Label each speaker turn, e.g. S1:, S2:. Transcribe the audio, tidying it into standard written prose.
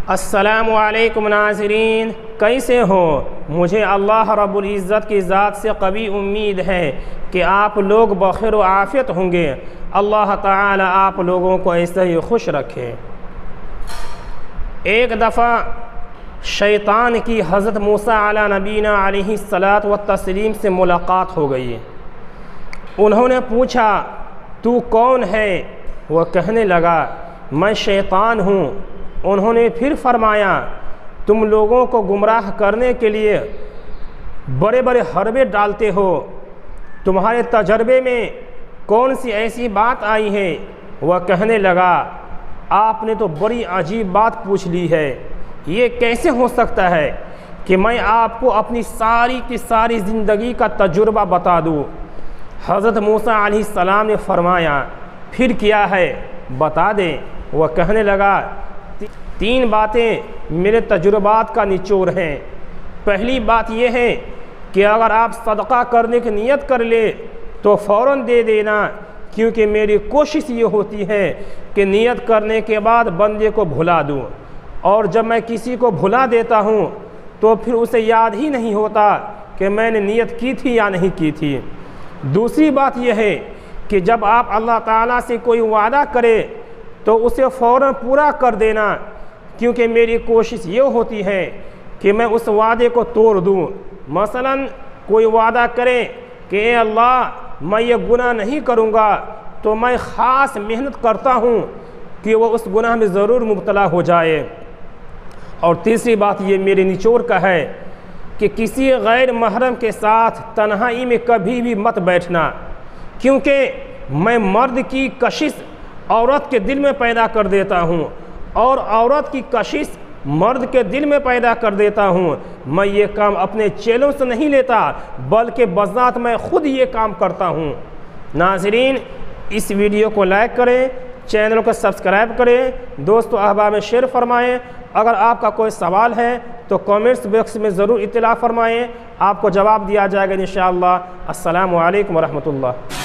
S1: السلام علیکم ناظرین، کیسے ہو؟ مجھے اللہ رب العزت کی ذات سے قوی امید ہے کہ آپ لوگ بخیر و عافیت ہوں گے۔ اللہ تعالی آپ لوگوں کو ایسے ہی خوش رکھے۔ ایک دفعہ شیطان کی حضرت موسیٰ علیہ نبینا علیہ الصلاۃ والتسلیم سے ملاقات ہو گئی۔ انہوں نے پوچھا تو کون ہے؟ وہ کہنے لگا میں شیطان ہوں۔ انہوں نے پھر فرمایا تم لوگوں کو گمراہ کرنے کے لیے بڑے بڑے حربے ڈالتے ہو، تمہارے تجربے میں کون سی ایسی بات آئی ہے؟ وہ کہنے لگا آپ نے تو بڑی عجیب بات پوچھ لی ہے، یہ کیسے ہو سکتا ہے کہ میں آپ کو اپنی ساری کی ساری زندگی کا تجربہ بتا دوں؟ حضرت موسیٰ علیہ السلام نے فرمایا پھر کیا ہے بتا دیں۔ وہ کہنے لگا تین باتیں میرے تجربات کا نچوڑ ہیں۔ پہلی بات یہ ہے کہ اگر آپ صدقہ کرنے کی نیت کر لے تو فوراً دے دینا، کیونکہ میری کوشش یہ ہوتی ہے کہ نیت کرنے کے بعد بندے کو بھلا دوں، اور جب میں کسی کو بھلا دیتا ہوں تو پھر اسے یاد ہی نہیں ہوتا کہ میں نے نیت کی تھی یا نہیں کی تھی۔ دوسری بات یہ ہے کہ جب آپ اللہ تعالیٰ سے کوئی وعدہ کرے تو اسے فوراً پورا کر دینا، کیونکہ میری کوشش یہ ہوتی ہے کہ میں اس وعدے کو توڑ دوں۔ مثلاً کوئی وعدہ کرے کہ اے اللہ میں یہ گناہ نہیں کروں گا، تو میں خاص محنت کرتا ہوں کہ وہ اس گناہ میں ضرور مبتلا ہو جائے۔ اور تیسری بات یہ میرے نچوڑ کا ہے کہ کسی غیر محرم کے ساتھ تنہائی میں کبھی بھی مت بیٹھنا، کیونکہ میں مرد کی کشش عورت کے دل میں پیدا کر دیتا ہوں اور عورت کی کشش مرد کے دل میں پیدا کر دیتا ہوں۔ میں یہ کام اپنے چیلوں سے نہیں لیتا، بلکہ بذات میں خود یہ کام کرتا ہوں۔ ناظرین، اس ویڈیو کو لائک کریں، چینل کو سبسکرائب کریں، دوست و احباب میں شیئر فرمائیں۔ اگر آپ کا کوئی سوال ہے تو کامنٹس باکس میں ضرور اطلاع فرمائیں، آپ کو جواب دیا جائے گا انشاءاللہ۔ السلام علیکم ورحمۃ اللہ۔